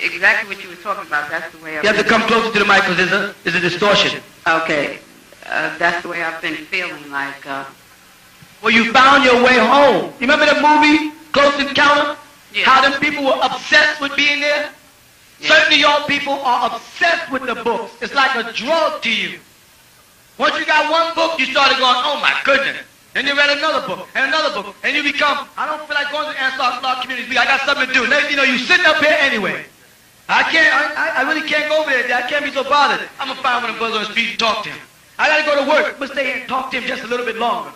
exactly what you were talking about. That's the way You have to come closer to the mic because there's a distortion. Okay. That's the way I've been feeling like... Well, you found your way home. You remember the movie, Close Encounter? Yeah. How them people were obsessed with being there? Yeah. Certain of y'all people are obsessed with the books. It's like a drug to you. Once you got one book, you started going, oh my goodness. Then you read another book, and you become, I don't feel like going to the Asaru community meeting. I got something to do. Next thing you know, you sitting up here anyway. I really can't go over there. I can't be so bothered. I'm going to find one of them brothers on the street and talk to him. I got to go to work. I'm going to stay here and talk to him just a little bit longer.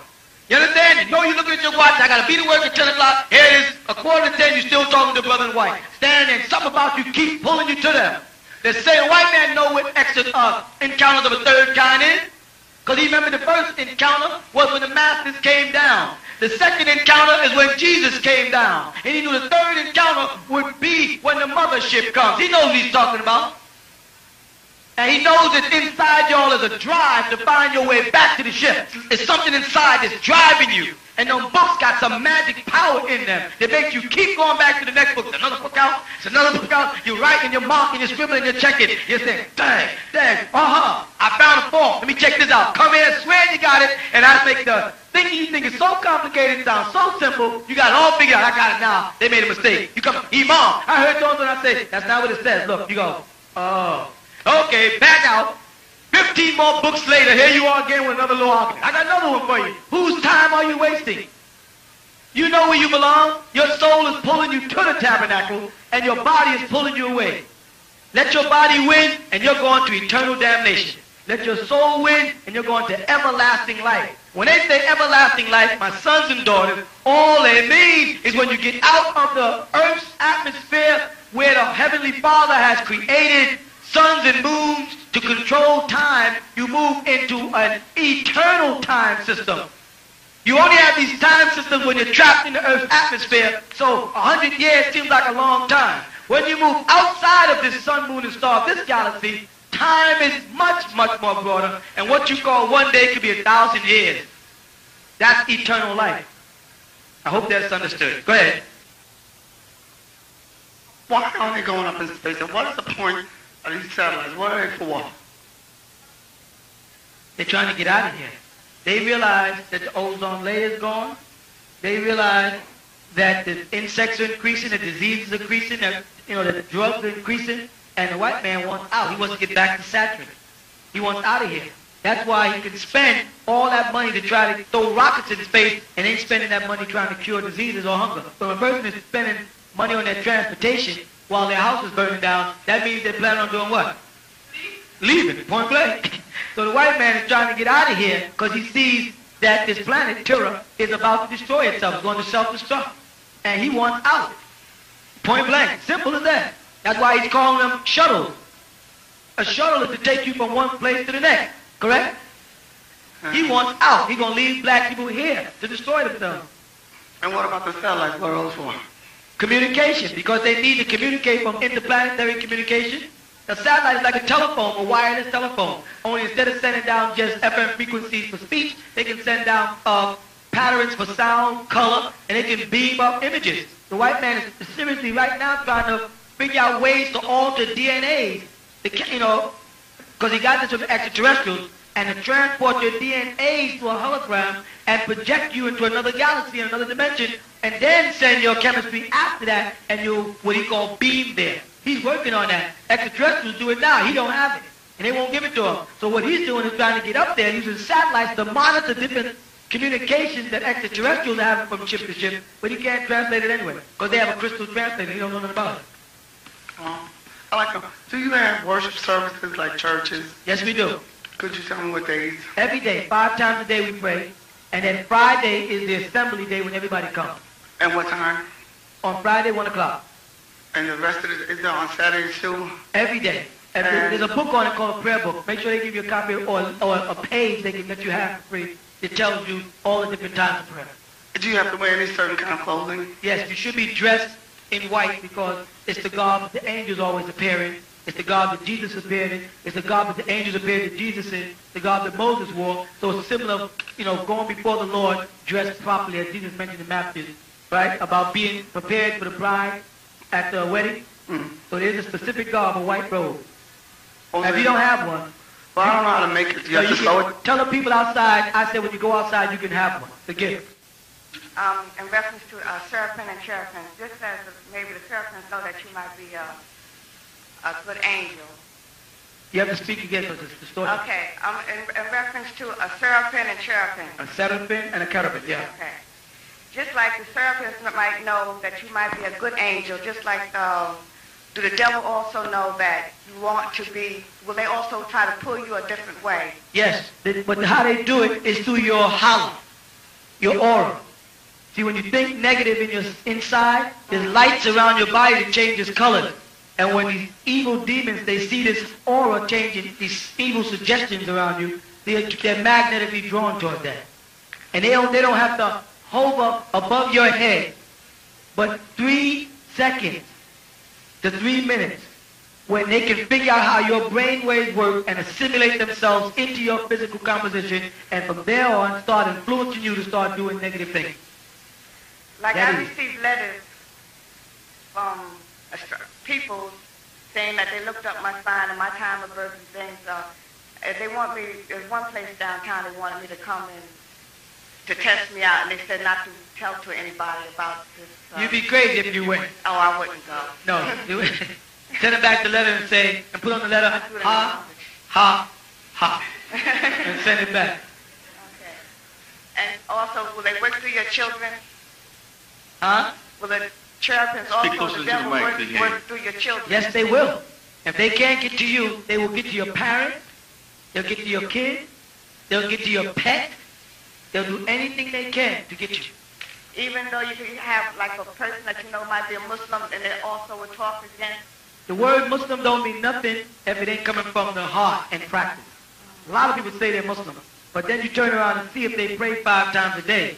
You understand? You know you're looking at your watch. I got to be to work at 10 o'clock. Here it is, 9:45, you're still talking to brother and wife. Standing there, and something about you keep pulling you to them. They say a white man know what encounters of a third kind is. Because he remembered the first encounter was when the masters came down. The second encounter is when Jesus came down. And he knew the third encounter would be when the mothership comes. He knows what he's talking about. And he knows that inside y'all is a drive to find your way back to the ship. It's something inside that's driving you. And those books got some magic power in them that makes you keep going back to the next book. It's another book out. It's another book out. You're writing, you're marking, you're scribbling, you're checking. You're saying, dang, I found a form. Let me check this out. Come in, swear you got it. And I make the thing you think is so complicated sound so simple. You got it all figured out. I got it now. They made a mistake. You come, imaam. I heard those when I say, that's not what it says. Look, you go, oh. Okay, back out. 15 more books later, here you are again with another little argument. I got another one for you. Whose time are you wasting? You know where you belong. Your soul is pulling you to the tabernacle, and your body is pulling you away. Let your body win, and you're going to eternal damnation. Let your soul win, and you're going to everlasting life. When they say everlasting life, my sons and daughters, all they mean is when you get out of the earth's atmosphere where the Heavenly Father has created suns and moons to control time, you move into an eternal time system. You only have these time systems when you're trapped in the Earth's atmosphere, so 100 years seems like a long time. When you move outside of this sun, moon, and star, this galaxy, time is much, much more broader, and what you call one day could be 1,000 years. That's eternal life. I hope that's understood. Go ahead. Why are they going up in space, and what is the point of these satellites? What are they for? They're trying to get out of here. They realize that the ozone layer is gone. They realize that the insects are increasing, the diseases are increasing, that, the drugs are increasing, and the white man wants out. He wants to get back to Saturn. He wants out of here. That's why he can spend all that money to try to throw rockets in space and ain't spending that money trying to cure diseases or hunger. So when a person is spending money on their transportation while their house is burning down, that means they plan on doing what? Leaving, point blank. So the white man is trying to get out of here because he sees that this planet, Terra, is about to destroy itself. It's going to self-destruct. And he wants out. Point blank. Simple as that. That's why he's calling them shuttles. A shuttle is to take you from one place to the next. Correct? He wants out. He's going to leave black people here to destroy themselves. And what about the satellites? What are those for? Communication, because they need to communicate from interplanetary communication. The satellite is like a telephone, a wireless telephone. Only instead of sending down just FM frequencies for speech, they can send down patterns for sound, color, and they can beam up images. The white man is seriously right now trying to figure out ways to alter DNA, because he got this from extraterrestrials, and to transport your DNA to a hologram and project you into another galaxy, another dimension, and then send your chemistry after that, and you what he call beam there. He's working on that. Extraterrestrials do it now. He don't have it, and they won't give it to him. So what he's doing is trying to get up there using satellites to monitor different communications that extraterrestrials have from ship to ship, but he can't translate it anyway, because they have a crystal translator. He don't know nothing about it. I like them. Do you have worship services like churches? Yes, we do. Could you tell me what days? Every day, 5 times a day we pray, and then Friday is the assembly day when everybody comes. And what time? On Friday, 1 o'clock. And the rest of it is on Saturday too? Every day. There's a book on it called a prayer book. Make sure they give you a copy or a page they can let you have for free. It tells you all the different times of prayer. Do you have to wear any certain kind of clothing? Yes, you should be dressed in white because it's the garb that the angels always appear in. It's the garb that Jesus appeared in. It's the garb that the angels appeared to Jesus in. The garb that Moses wore. So it's a symbol of, going before the Lord dressed properly, as Jesus mentioned in Matthew, right? About being prepared for the bride at the wedding. So there's a specific garb, a white robe. Oh, If you don't have one, well, I don't know how to make it. You so have to sew it. tell the people outside, I said when you go outside, you can have one, the gift. In reference to seraphim and cherubim, just as maybe the seraphim know that you might be a good angel. You have to speak again because it's distorted. Okay, in reference to a seraphim and cherubim. A seraphim and a cherubim, yeah. Okay. Just like the seraphim might know that you might be a good angel, just like do the devil also know that you want to be, will they also try to pull you a different way? Yes, but how they do it is through your house, your aura. See, when you think negative in your inside, there's lights around your body that changes colors. And when these evil demons, they see this aura changing, these evil suggestions around you, they're magnetically drawn toward that. And they don't have to hover above your head. But 3 seconds to 3 minutes, when they can figure out how your brain waves work and assimilate themselves into your physical composition, and from there on start influencing you to start doing negative things. Like I received letters from people saying that they looked up my sign and my time of birth and things. They want me, there's one place downtown they wanted me to come in to test me out, and they said not to tell to anybody about this. You'd be crazy if you went. Oh, I wouldn't go. No. Send them back the letter and say, and put on the letter, ha, ha, ha. And send it back. Okay. And also, will they work through your children? Huh? Will the cherubims also, the devil work through your children? Yes, they will. If they can't get to you, they will get to your parents. They'll get to your kids. They'll get to your pet. They'll do anything they can to get you. Even though you have like a person that you know might be a Muslim and they also will talk against? The word Muslim don't mean nothing if it ain't coming from the heart and practice. A lot of people say they're Muslim, but then you turn around and see if they pray 5 times a day.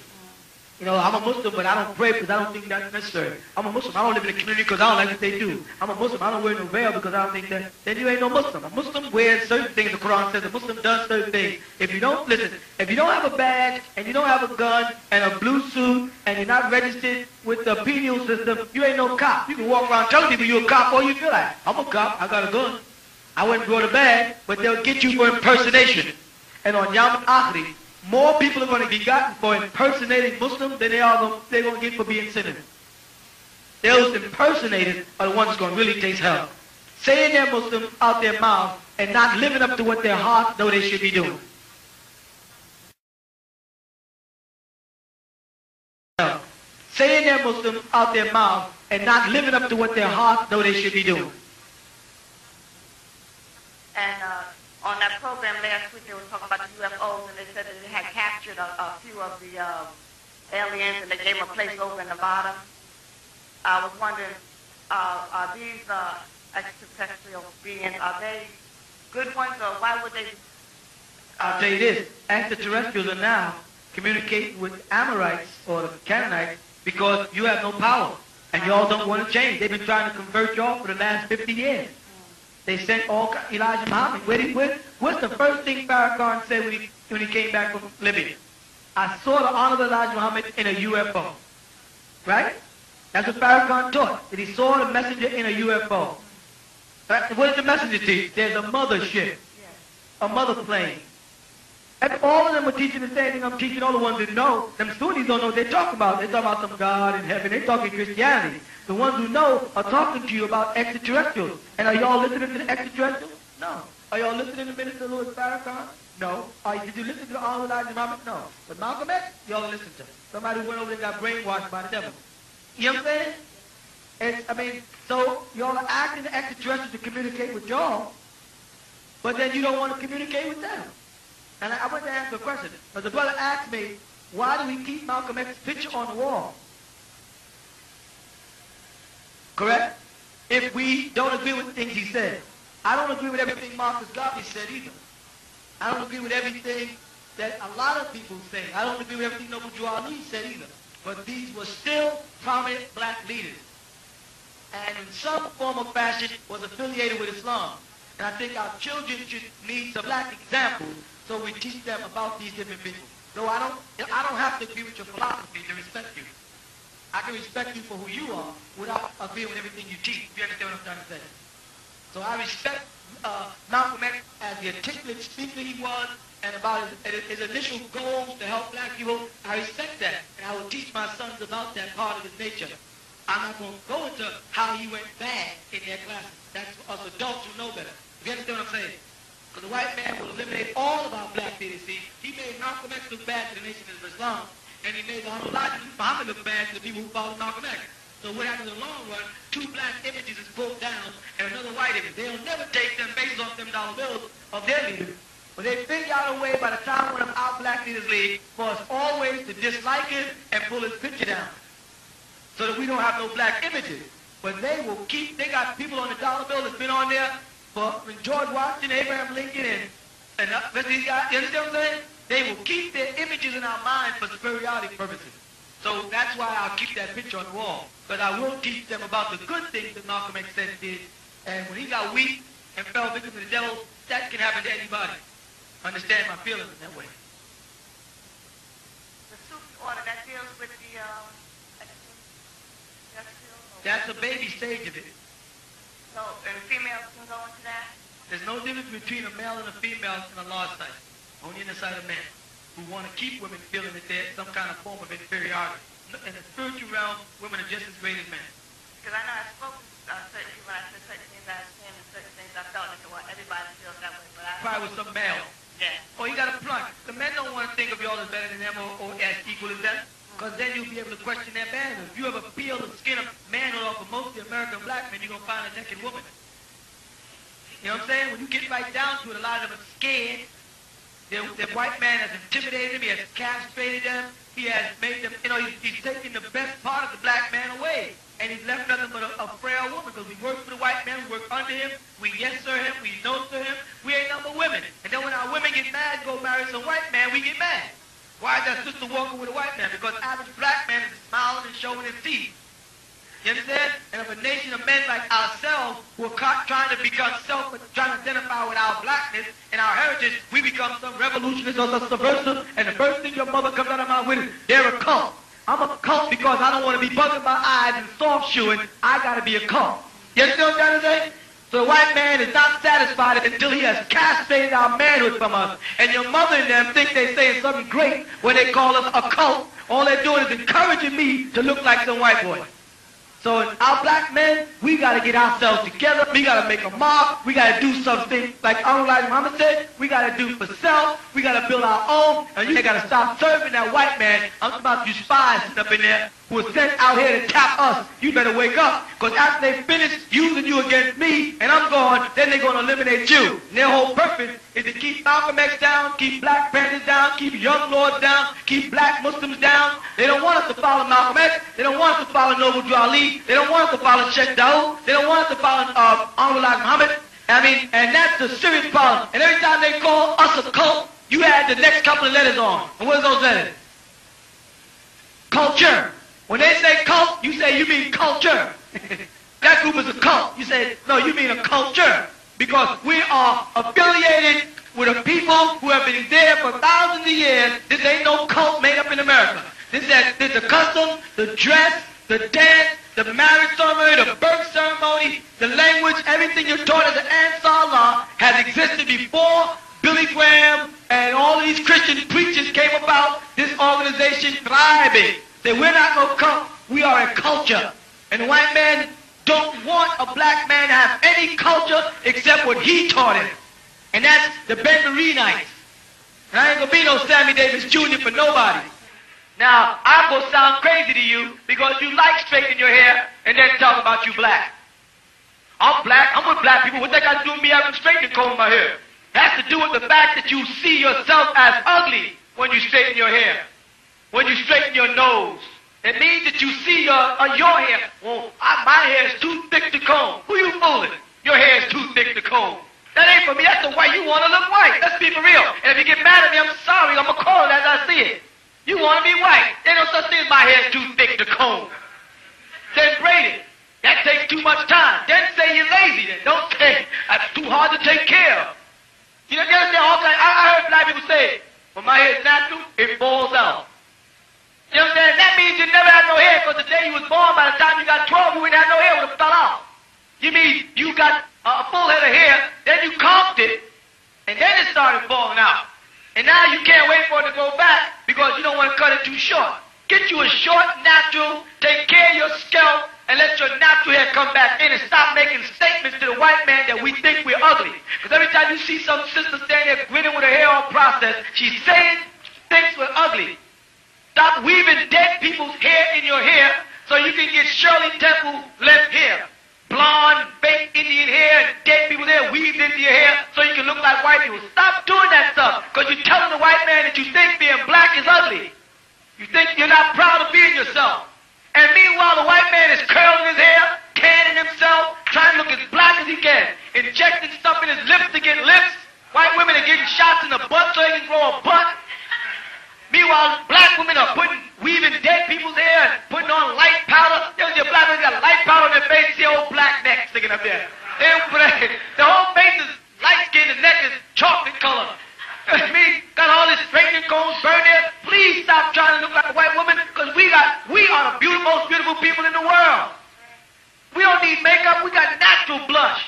You know, I'm a Muslim, but I don't pray because I don't think that's necessary. I'm a Muslim, I don't live in the community because I don't like what they do. I'm a Muslim, I don't wear no veil because I don't think that. Then you ain't no Muslim. A Muslim wears certain things. The Quran says a Muslim does certain things. If you don't, listen, if you don't have a badge and you don't have a gun and a blue suit and you're not registered with the penal system, you ain't no cop. You can walk around telling people you're a cop all you feel like. I'm a cop, I got a gun. I wouldn't brought a badge, but they'll get you for impersonation. And on Yom Akhri, more people are going to be gotten for impersonating Muslims than they're going to get for being sinners. Those impersonators are the ones going to really taste hell. Saying they're Muslim out their mouth and not living up to what their heart know they should be doing. Saying they're Muslim out their mouth and not living up to what their heart know they should be doing. And on that program last week, they were talking about the UFOs, and they said that they had captured a few of the aliens, and they gave them a place over in Nevada. I was wondering, are these extraterrestrial beings, are they good ones, or why would they... I'll tell you this, extraterrestrials are now communicating with Amorites or the Canaanites because you have no power, and y'all don't want to change. They've been trying to convert y'all for the last 50 years. They sent all Elijah Muhammad. What's the first thing Farrakhan said when he came back from Libya? I saw the Honorable Elijah Muhammad in a UFO. Right? That's what Farrakhan taught, that he saw the messenger in a UFO. Right? What did the messenger teach? There's a mothership, a mother plane. And all of them were teaching the same thing I'm teaching all the ones that know. Them students don't know what they're talking about. They're talking about some God in heaven. They're talking Christianity. The ones who know are talking to you about extraterrestrials. And are y'all listening to the extraterrestrials? No. Are y'all listening to Minister Louis Farrakhan? No. Did you listen to the Honorable Elijah Muhammad? No. But Malcolm X, y'all listen to. Somebody who went over there and got brainwashed by the devil. You know what I'm saying? So y'all are asking the extraterrestrials to communicate with y'all, but then you don't want to communicate with them. And I want to ask a question. But the brother asked me, why do we keep Malcolm X's picture on the wall? Correct? If we don't agree with things he said. I don't agree with everything Marcus Garvey said either. I don't agree with everything that a lot of people say. I don't agree with everything Noble Drew Ali said either. But these were still prominent black leaders. And in some form or fashion was affiliated with Islam. And I think our children should need some black examples so we teach them about these different people. So I don't have to agree with your philosophy to respect you. I can respect you for who you are without agreeing with everything you teach. You understand what I'm trying to say? So I respect Malcolm X as the articulate speaker he was, and about his initial goals to help black people. I respect that, and I will teach my sons about that part of his nature. I'm not going to go into how he went bad in their classes. That's us adults who know better. You understand what I'm saying? Because the white man will eliminate all of our black people. See, he made Malcolm X look bad to the nation of Islam, and he made Muhammad look bad to the people who followed Malcolm X. So what happens in the long run, two black images is pulled down, and another white image. They'll never take them based off them dollar bills of their leaders. But they figure out a way by the time one of our black leaders leave for us always to dislike it and pull his picture down. So that we don't have no black images. But they will keep, they got people on the dollar bill that's been on there for George Washington, Abraham Lincoln, and these guys, you understand what I'm saying? They will keep their images in our mind for superiority purposes. So that's why I'll keep that picture on the wall. But I will teach them about the good things that Malcolm X said did. And when he got weak and fell victim to the devil, that can happen to anybody. Understand my feelings in that way. The soup order that deals with the, that's a baby stage of it. So, and females can go into that? There's no difference between a male and a female in a law side. Only in the side of men who want to keep women feeling that they're some kind of form of inferiority. In the spiritual realm, women are just as great as men. Because I know I spoke to certain people, I said certain things I understand and certain things I felt like, well, everybody feels that way, but I... Probably with some male. Yeah. Or you got to plunge. The men don't want to think of y'all as better than them or as equal as them, because then you'll be able to question their manhood. If you ever peel the skin of manhood off of most of the American black men, you're going to find a naked woman. You know what I'm saying? When you get right down to it, a lot of them are scared. The white man has intimidated them. He has castrated them. He has made them, you know, he's taken the best part of the black man away. And he's left nothing but a frail woman, because we work for the white man, we work under him, we yes sir him, we no sir him, we ain't number women. And then when our women get mad, go marry some white man, we get mad. Why is that sister walking with a white man? Because average black man is smiling and showing his teeth. You understand? And if a nation of men like ourselves who are trying to become trying to identify with our blackness and our heritage, we become some revolutionists or some subversive, and the first thing your mother comes out of my mouth with is, they're a cult. I'm a cult because I don't want to be bugging my eyes and soft shoeing. I got to be a cult. You understand what I'm trying to say? So the white man is not satisfied until he has castrated our manhood from us. And your mother and them think they're saying something great when they call us a cult. All they're doing is encouraging me to look like some white boy. So our black men, we got to get ourselves together. We got to make a mark. We got to do something like Elijah Muhammad said. We got to do for self. We got to build our own. And you got to stop serving that white man. I'm talking about you spies sitting up in there who are sent out here to tap us. You better wake up, because after they finish using you against me and I'm gone, then they're going to eliminate you. And their whole purpose is to keep Malcolm X down, keep Black Panthers down, keep young lords down, keep black Muslims down. They don't want us to follow Malcolm X. They don't want us to follow Noble Drew Ali. They don't want us to follow Sheikh Daoud. They don't want us to follow Elijah Muhammad. I mean, and that's the serious problem. And every time they call us a cult, you add the next couple of letters on. And what are those letters? Culture. When they say cult, you say you mean culture. That group is a cult. You say, no, you mean a culture. Because we are affiliated with a people who have been there for thousands of years. This ain't no cult made up in America. This is the custom, the dress, the dance, the marriage ceremony, the birth ceremony, the language, everything you're taught as an Ansar Allah has existed before Billy Graham and all of these Christian preachers came about. This organization thriving. Say, we're not no cult, we are a culture. And the white man don't want a black man to have any culture except what he taught him. And that's the Ben Marinites. And I ain't gonna be no Sammy Davis Jr. for nobody. Now, I'm gonna sound crazy to you because you like straightening your hair and then talk about you black. I'm black, I'm with black people. What that got to do with me having straightened and comb my hair? It has to do with the fact that you see yourself as ugly when you straighten your hair. When you straighten your nose. It means that you see your hair. Well, my hair is too thick to comb. Who you fooling? Your hair is too thick to comb. That ain't for me. That's the way you want to look white. Let's be for real. And if you get mad at me, I'm sorry. I'm going to call it as I see it. You want to be white. There ain't no such thing as my hair is too thick to comb. Then braid it. That takes too much time. Then say you're lazy. Then don't say that's too hard to take care of. You know, I heard black people say, when my hair is natural, it falls out. You know what I'm saying? That means you never had no hair because the day you was born, by the time you got 12, you wouldn't have no hair, it would have fell out. You mean you got a full head of hair, then you combed it, and then it started falling out. And now you can't wait for it to go back because you don't want to cut it too short. Get you a short, natural, take care of your scalp, and let your natural hair come back in and stop making statements to the white man that we think we're ugly. Because every time you see some sister standing there grinning with her hair all processed, she's saying things we're ugly. Stop weaving dead people's hair in your hair so you can get Shirley Temple left hair. Blonde, fake Indian hair, and dead people's hair weaved into your hair so you can look like white people. Stop doing that stuff because you're telling the white man that you think being black is ugly. You think you're not proud of being yourself. And meanwhile, the white man is curling his hair, tanning himself, trying to look as black as he can, injecting stuff in his lips to get lips. White women are getting shots in the butt so they can grow a butt. Meanwhile, black women are weaving dead people's hair and putting on light powder. You know, black women got light powder on their face, see old black neck sticking up there. The whole face is light skin, the neck is chocolate color. I mean, got all this straightening combs burned there. Please stop trying to look like a white woman because we are the most beautiful people in the world. We don't need makeup, we got natural blush.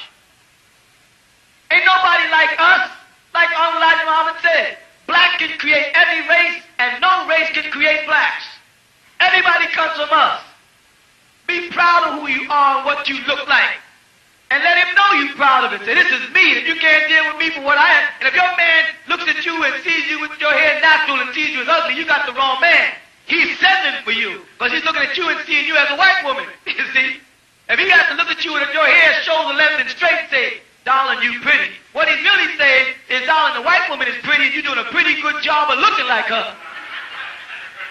Ain't nobody like us, like Elijah Muhammad said. Black can create every race, and no race can create blacks. Everybody comes from us. Be proud of who you are and what you look like. And let him know you're proud of it. Say, this is me, and you can't deal with me for what I am. And if your man looks at you and sees you with your hair natural and sees you as ugly, you got the wrong man. He's settling for you, because he's looking at you and seeing you as a white woman. You see? If he has to look at you and if your hair is shoulder length and straight, say, darling, you pretty. What he's really saying is, darling, the white woman is pretty and you're doing a pretty good job of looking like her.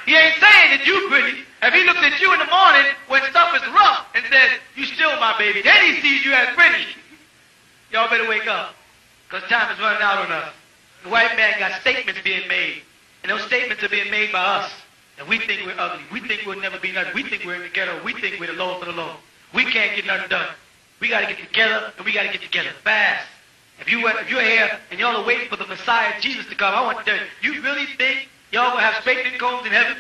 He ain't saying that you pretty. If he looks at you in the morning when stuff is rough and says, you still my baby, then he sees you as pretty. Y'all better wake up, because time is running out on us. The white man got statements being made, and those statements are being made by us. And we think we're ugly. We think we'll never be nothing. We think we're in the ghetto. We think we're the lowest of the low. We can't get nothing done. We got to get together, and we got to get together fast. If you're here and y'all are waiting for the Messiah, Jesus, to come, I want to tell you, you really think y'all going to have straightening combs in heaven?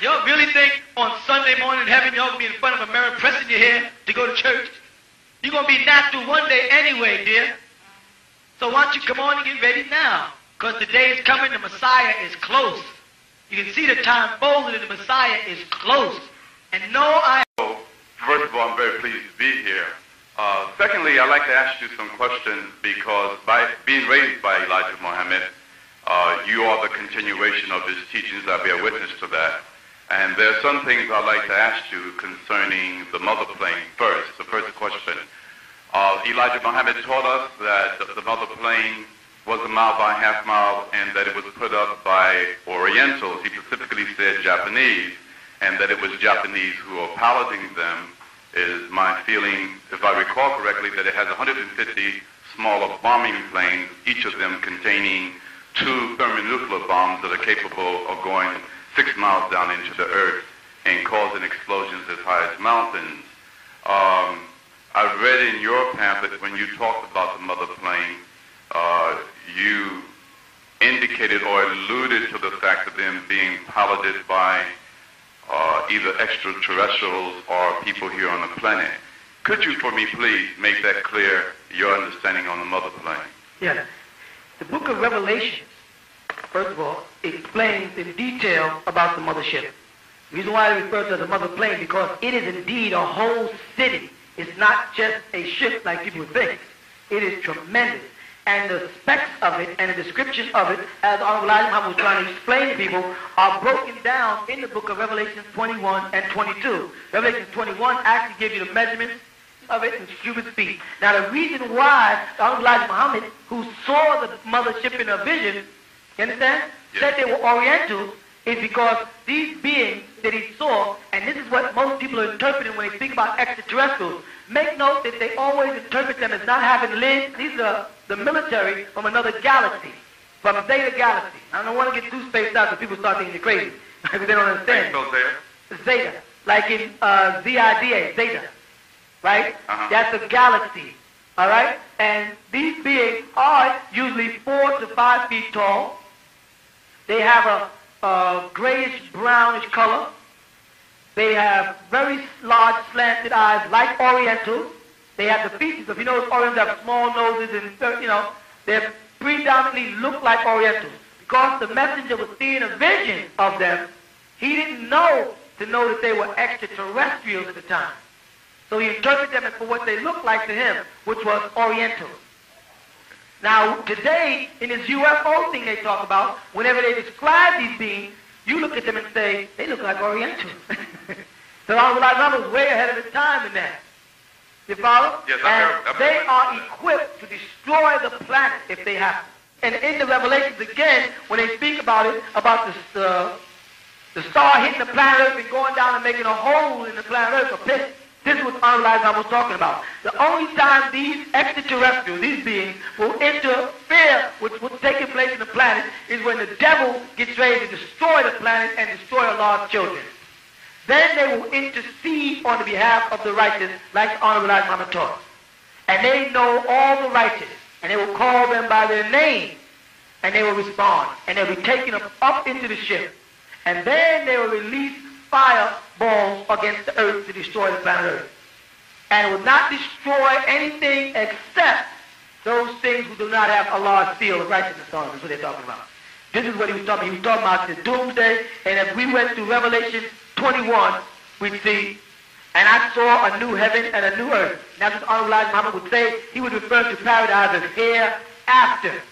Y'all really think on Sunday morning in heaven y'all going to be in front of a mirror pressing your hair to go to church? You're going to be natural one day anyway, dear. So why don't you come on and get ready now? Because the day is coming, the Messiah is close. You can see the time folded and the Messiah is close. And First of all, I'm very pleased to be here. Secondly, I'd like to ask you some questions because by being raised by Elijah Muhammad, you are the continuation of his teachings. I bear witness to that. And there are some things I'd like to ask you concerning the mother plane first. The first question. Elijah Muhammad taught us that the mother plane was a mile by a half mile and that it was put up by Orientals. He specifically said Japanese, and that it was Japanese who are piloting them. Is my feeling, if I recall correctly, that it has 150 smaller bombing planes, each of them containing 2 thermonuclear bombs that are capable of going 6 miles down into the earth and causing explosions as high as mountains. I read in your pamphlet when you talked about the mother plane, you indicated or alluded to the fact of them being piloted by either extraterrestrials or people here on the planet. Could you, for me, please, make that clear, your understanding on the mother plane? Yes. The book of Revelation, first of all, explains in detail about the mothership. The reason why I refer to it as a mother plane, because it is indeed a whole city. It's not just a ship like people think. It is tremendous. And the specs of it and the description of it, as Elijah Muhammad was trying to explain to people, are broken down in the book of Revelation 21 and 22. Revelation 21 actually gives you the measurements of it in cubic feet. Now, the reason why Elijah Muhammad, who saw the mothership in a vision, you understand, said they were Orientals, is because these beings that he saw, and this is what most people are interpreting when they think about extraterrestrials, make note that they always interpret them as not having limbs. These are the military from another galaxy, from Zeta Galaxy. I don't want to get too spaced out because people start thinking they're crazy, because they don't understand. Zeta, like in Z-I-D-A, Zeta, right? That's a galaxy, all right? And these beings are usually 4 to 5 feet tall. They have a grayish brownish color. They have very large slanted eyes like Orientals. They have the features. If you notice, Orientals have small noses and, they predominantly look like Orientals. Because the messenger was seeing a vision of them, he didn't know that they were extraterrestrials at the time. So he interpreted them for what they looked like to him, which was Orientals. Now, today, in this UFO thing they talk about, whenever they describe these beings, you look at them and say, they look like Orientals. So I was way ahead of the time in that. You follow? Yes, and they are equipped to destroy the planet if they have to. And in the Revelations again, when they speak about it, about the star hitting the planet Earth and going down and making a hole in the planet Earth, a pit, this is what I was talking about. The only time these extraterrestrials, these beings, will interfere with what's taking place in the planet is when the devil gets ready to destroy the planet and destroy our lost children. Then they will intercede on the behalf of the righteous, like the Honorable Elijah Muhammad taught. And they know all the righteous, and they will call them by their name, and they will respond, and they'll be taken up into the ship. And then they will release fireballs against the earth to destroy the planet Earth. And it will not destroy anything except those things who do not have Allah's seal of righteousness on them. That's what they're talking about. This is what he was talking about. He was talking about the doomsday, and if we went to Revelation 21, we'd see, and I saw a new heaven and a new earth. Now, this Honorable Elijah Muhammad would say, he would refer to paradise as hereafter,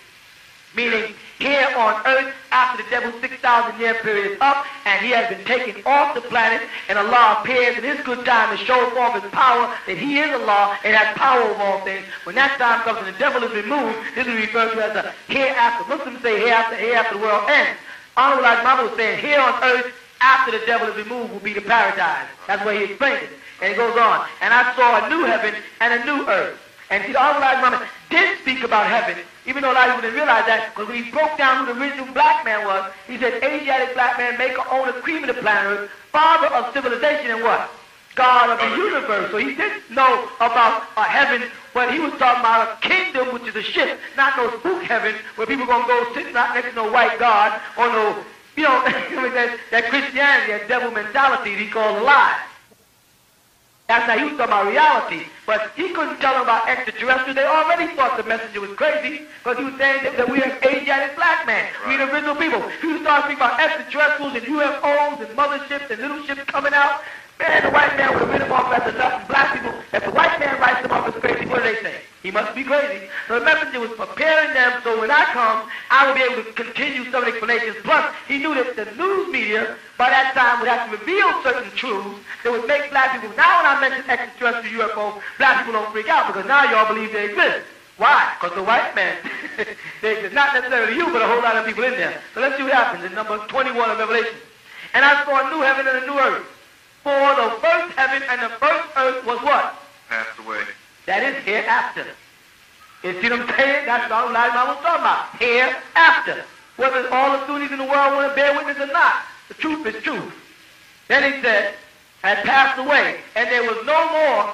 meaning here on earth, after the devil's 6,000-year period is up, and he has been taken off the planet, and Allah appears in his good time to show forth his power, that he is Allah and has power over all things. When that time comes and the devil is removed, this is referred to as a hereafter. Muslims say hereafter the world ends. Honorable Elijah Muhammad was saying, here on earth, after the devil is removed, will be the paradise. That's why he explained it. And it goes on. And I saw a new heaven and a new earth. And see, the Honorable Elijah Muhammad did speak about heaven, even though a lot of people didn't realize that, because when he broke down who the original black man was, he said, Asiatic black man, maker, owner, cream of the planet Earth, father of civilization, and what? God of the universe. So he didn't know about a heaven, but he was talking about a kingdom, which is a ship, not no spook heaven, where people are going to go sit not next to no white God, or no, that Christianity, that devil mentality he called a lie. That's how he was talking about reality. But he couldn't tell them about extraterrestrials. They already thought the messenger was crazy because he was saying that we are Asiatic black man. Right. We the original people. He was starting to speak about extraterrestrials and UFOs and motherships and little ships coming out. Man, the white man would have written them off as enough. Black people, if the white man writes them off as crazy, what do they say? He must be crazy. So the messenger was preparing them so when I come, I will be able to continue some explanations. Plus, he knew that the news media, by that time, would have to reveal certain truths that would make black people, now when I mention extraterrestrial UFO, black people don't freak out because now y'all believe they exist. Why? Because the white man, they exist. Not necessarily you, but a whole lot of people in there. So let's see what happens in number 21 of Revelation. And I saw a new heaven and a new earth. For the first heaven and the first earth was what? Passed away. That is hereafter. You see what I'm saying? That's what I was talking about. Hereafter. Whether all the Sunnis in the world want to bear witness or not, the truth is truth. Then he said, had passed away, and there was no more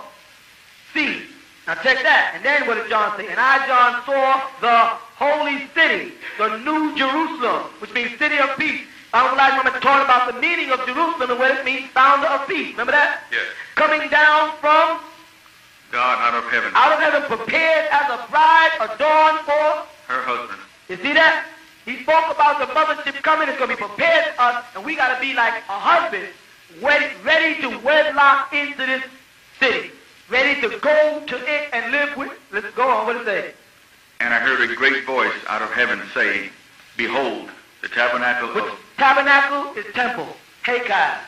sea. Now check that. And then what did John say? And I, John, saw the holy city, the new Jerusalem, which means city of peace. Honorable Elijah Muhammad taught about the meaning of Jerusalem and what it means, founder of peace. Remember that? Yes. Coming down from God out of heaven. Out of heaven, prepared as a bride adorned for her husband. You see that? He spoke about the mothership coming. It's going to be prepared to us, and we got to be like a husband, ready to wedlock into this city, ready to go to it and live with. Let's go on. What does it say? And I heard a great voice out of heaven say, Behold, the tabernacle Which of... Tabernacle is temple. Hakai.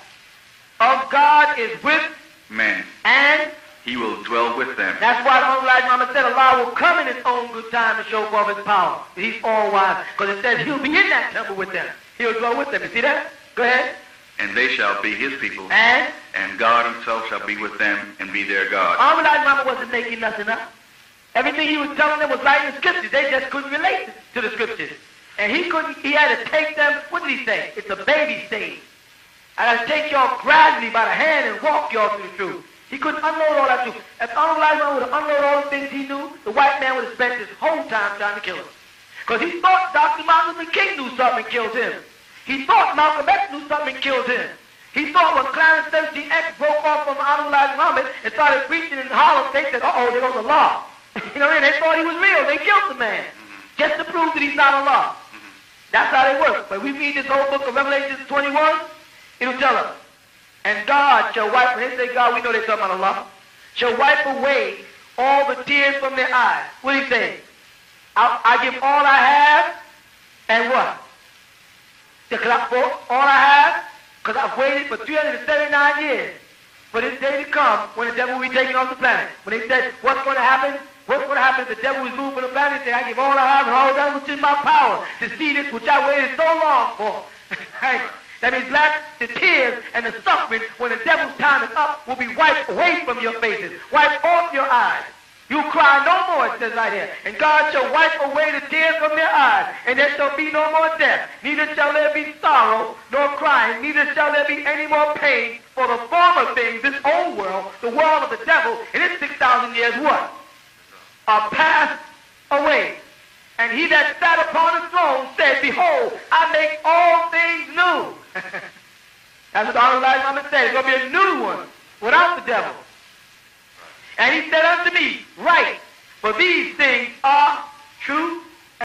Of God is with man. And he will dwell with them. that's why the Honorable Elijah Muhammad said Allah will come in his own good time and show forth his power. He's all wise. Because it says he'll be in that temple with them. He'll dwell with them. You see that? Go ahead. And they shall be his people. And God himself shall be with them and be their God. Honorable Elijah Muhammad wasn't making nothing up. Everything he was telling them was right in the scriptures. They just couldn't relate to the scriptures. And he had to take them, what did he say? It's a baby stage. I got to take y'all gradually by the hand and walk y'all through the truth. He couldn't unload all that truth. If Honorable Elijah would have unloaded all the things he knew, the white man would have spent his whole time trying to kill him. Because he thought Dr. Martin Luther King knew something and killed him. He thought Malcolm X knew something and killed him. He thought when Clarence 13X broke off from Atum Muhammad and started preaching in Harlem, they said, uh-oh, there goes Allah. You know what I mean? They thought he was real. They killed the man just to prove that he's not Allah. That's how they work. But we read this whole book of Revelation 21, it'll tell us. And God shall wipe, when they say God, we know they're talking about Allah, shall wipe away all the tears from their eyes. What do you say? I give all I have, and what? For all I have, because I've waited for 379 years for this day to come when the devil will be taken off the planet. When they said, what's going to happen? What's going to happen if the devil is moved from the planet? They say, I give all I have and all that which is my power to see this which I waited so long for. That means the tears and the suffering when the devil's time is up will be wiped away from your faces, wiped off your eyes. You cry no more, it says right here. And God shall wipe away the tears from their eyes, and there shall be no more death. Neither shall there be sorrow, nor crying, neither shall there be any more pain. For the former things, this old world, the world of the devil, in its 6,000 years, what? Are passed away. And he that sat upon the throne said, behold, I make all things new. That's what the Honorable Muhammad said. It's going to be a new one without the devil. And he said unto me, write, for these things are true